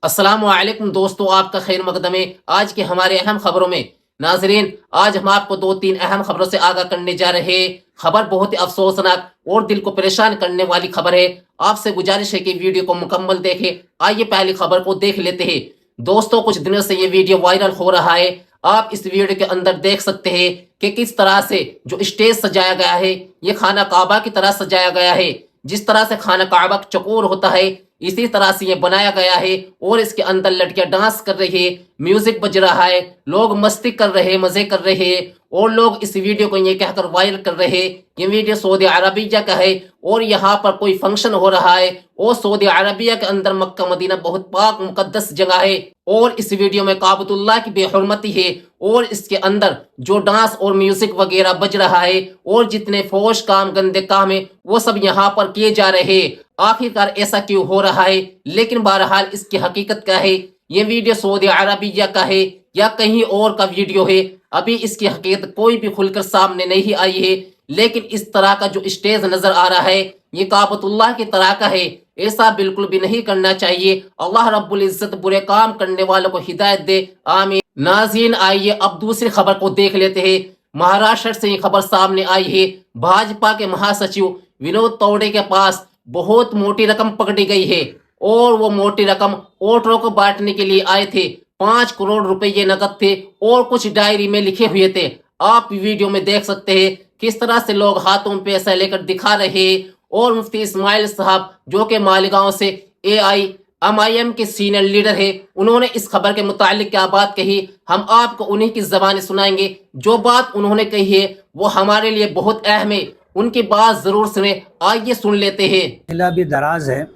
अस्सलाम वालेकुम दोस्तों, आपका खैर मकदम है। आज के हमारे अहम खबरों में नाजरीन, आज हम आपको दो तीन अहम खबरों से आगाह करने जा रहे हैं। खबर बहुत ही अफसोसनाक और दिल को परेशान करने वाली खबर है। आपसे गुजारिश है कि वीडियो को मुकम्मल देखें। आइए पहली खबर को देख लेते हैं। दोस्तों, कुछ दिनों से ये वीडियो वायरल हो रहा है। आप इस वीडियो के अंदर देख सकते हैं कि किस तरह से जो स्टेज सजाया गया है, ये खाना काबा की तरह सजाया गया है। जिस तरह से खाना काबा चकोर होता है, इसी तरह से ये बनाया गया है। और इसके अंदर लड़कियां डांस कर रही है, म्यूजिक बज रहा है, लोग मस्ती कर रहे हैं, मजे कर रहे हैं। और लोग इस वीडियो को ये कहकर वायरल कर रहे हैं कि वीडियो सऊदी अरबिया का है और यहाँ पर कोई फंक्शन हो रहा है। और सऊदी अरबिया के अंदर मक्का मदीना बहुत पाक मुकद्दस जगह है और इस वीडियो में काबतुल्लाह की बेहुरमती है। और इसके अंदर जो डांस और म्यूजिक वगैरह बज रहा है और जितने फोश काम गंदे काम है वो सब यहाँ पर किए जा रहे हैं। आखिरकार ऐसा क्यों हो रहा है? लेकिन बहरहाल इसकी हकीकत क्या है? ये वीडियो सऊदी अरबिया का है या कहीं और का वीडियो है, अभी इसकी हकीकत कोई भी खुलकर सामने नहीं आई है। लेकिन इस तरह का जो स्टेज नजर आ रहा है ये काबतुल्लाह की तरह का है। ऐसा बिल्कुल भी नहीं करना चाहिए। अल्लाह रब्बुल इज्जत बुरे काम करने वालों को हिदायत दे, आमीन। नाज़रीन, आइए अब दूसरी खबर को देख लेते हैं। महाराष्ट्र से ये खबर सामने आई है। भाजपा के महासचिव विनोद तौड़े के पास बहुत मोटी रकम पकड़ी गई है और वो मोटी रकम वोटरों को बांटने के लिए आए थे। 5 करोड़ रुपए ये नकद थे और कुछ डायरी में लिखे हुए थे। आप वीडियो में देख सकते हैं किस तरह से लोग हाथों में पैसा लेकर दिखा रहे हैं। और मुफ्ती इस्माइल साहब जो कि मालेगांव से AIMIM के सीनियर लीडर है, उन्होंने इस खबर के मुतालिक क्या बात कही, हम आपको उन्हीं की जबानी सुनाएंगे। जो बात उन्होंने कही है वो हमारे लिए बहुत अहम है, उनकी बात जरूर सुने। आइए सुन लेते हैं। जिला भी दराज है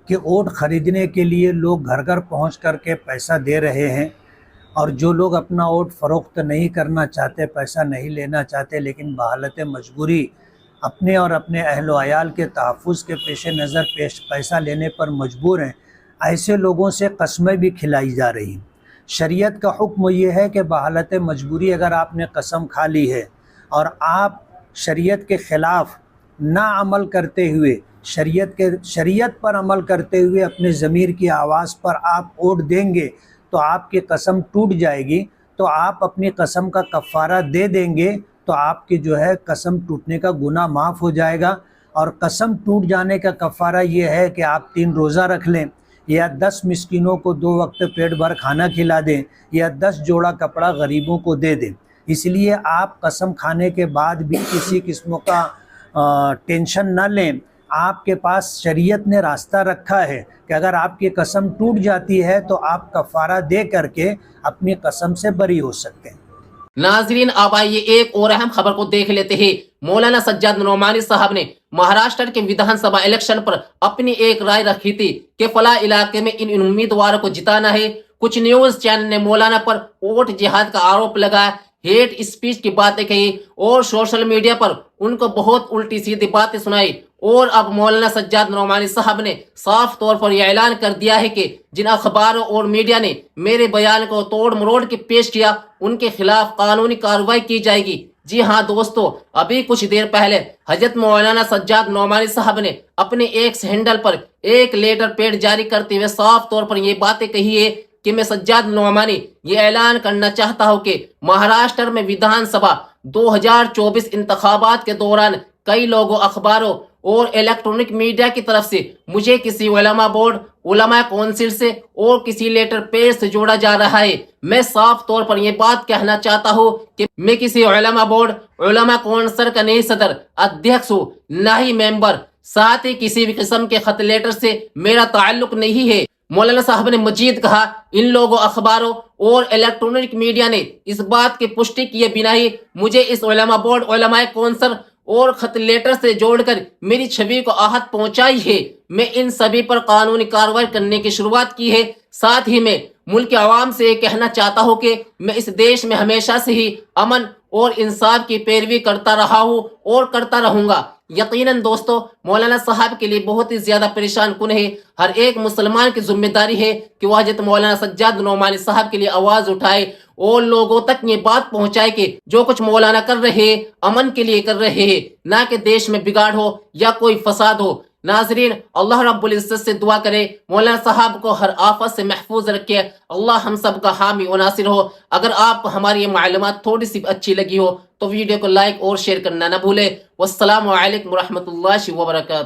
कि वोट खरीदने के लिए लोग घर घर पहुंच करके पैसा दे रहे हैं और जो लोग अपना वोट फ़रोख्त नहीं करना चाहते, पैसा नहीं लेना चाहते, लेकिन बहालत मजबूरी अपने और अपने अहल व अयाल के तहफ़्फ़ुज़ के पेश नज़र पैसा लेने पर मजबूर हैं, ऐसे लोगों से कस्में भी खिलाई जा रही हैं। शरीयत का हुक्म ये है कि बहालत मजबूरी अगर आपने कसम खा ली है और आप शरीयत के ख़िलाफ़ ना अमल करते हुए, शरीयत पर अमल करते हुए अपने ज़मीर की आवाज़ पर आप वोट देंगे तो आपकी कसम टूट जाएगी। तो आप अपनी कसम का कफ़ारा दे देंगे तो आपकी जो है कसम टूटने का गुनाह माफ़ हो जाएगा। और कसम टूट जाने का कफ़ारा ये है कि आप 3 रोज़ा रख लें या 10 मिस्किनों को 2 वक्त पेट भर खाना खिला दें या 10 जोड़ा कपड़ा गरीबों को दे दें। इसलिए आप कसम खाने के बाद भी किसी किस्म का टेंशन न लें। आपके पास शरीयत ने रास्ता रखा है कि अगर आपकी कसम टूट जाती है तो आप कफ़ारा दे करके अपनी कसम से बरी हो सकते हैं। नाजरीन, अब आइए एक और अहम खबर को देख लेते हैं। मौलाना सज्जाद नोमानी साहब ने महाराष्ट्र के विधानसभा इलेक्शन पर अपनी एक राय रखी थी कि फला इलाके में इन उम्मीदवारों को जिताना है। कुछ न्यूज चैनल ने मौलाना पर वोट जिहाद का आरोप लगाया, हेट स्पीच की बातें कही और सोशल मीडिया पर उनको बहुत उल्टी सीधी बातें सुनाई। और अब मौलाना सज्जाद नोमानी साहब ने साफ तौर पर यह ऐलान कर दिया है कि जिन अखबारों और मीडिया ने मेरे बयान को तोड़ मरोड़ के पेश किया उनके खिलाफ कानूनी कार्रवाई की जाएगी। जी हाँ दोस्तों, अभी कुछ देर पहले हजरत मौलाना सज्जाद नोमानी साहब ने अपने एक्स हैंडल पर एक लेटर पैड जारी करते हुए साफ तौर पर ये बातें कही है कि मैं सज्जाद नोमानी ये ऐलान करना चाहता हूँ कि महाराष्ट्र में विधानसभा 2024 इंतखाबात के दौरान कई लोगों, अखबारों और इलेक्ट्रॉनिक मीडिया की तरफ से मुझे किसी उलमा बोर्ड, उलमा कौंसिल से और किसी लेटर पेड से जोड़ा जा रहा है। मैं साफ तौर पर यह बात कहना चाहता हूँ कि मैं किसी उलमा बोर्ड, उलमा कौंसिल का नहीं सदर, अध्यक्ष हूँ, न ही मेंबर। साथ ही किसी भी किस्म के खत लेटर से मेरा ताल्लुक नहीं है। मौलाना साहब ने मजीद कहा, इन लोगों, अखबारों और इलेक्ट्रॉनिक मीडिया ने इस बात की पुष्टि किए बिना ही मुझे इस उलमा बोर्ड, उलमा कौंसिल और खत लेटर से जोड़कर मेरी छवि को आहत पहुंचाई है। मैं इन सभी पर कानूनी कार्रवाई करने की शुरुआत की है। साथ ही मैं मुल्क के आवाम से कहना चाहता हूं कि मैं इस देश में हमेशा से ही अमन और इंसाफ की पैरवी करता रहा हूं और करता रहूंगा। यकीनन दोस्तों, मौलाना साहब के लिए बहुत ही ज्यादा परेशान कुन है। हर एक मुसलमान की जिम्मेदारी है कि वह हजरत मौलाना सज्जाद नोमानी साहब के लिए आवाज उठाए और लोगों तक ये बात पहुंचाए कि जो कुछ मौलाना कर रहे हैं अमन के लिए कर रहे हैं, ना कि देश में बिगाड़ हो या कोई फसाद हो। नाजरीन, अल्लाह रब्बुल इज्जत से दुआ करे मौलाना साहब को हर आफत से महफूज रखे। अल्लाह हम सब का हामी और नासिर हो। अगर आपको हमारी ये मालूमात थोड़ी सी अच्छी लगी हो तो वीडियो को लाइक और शेयर करना ना भूले। वस्सलामु अलैकुम रहमतुल्लाहि व बरकातुहू।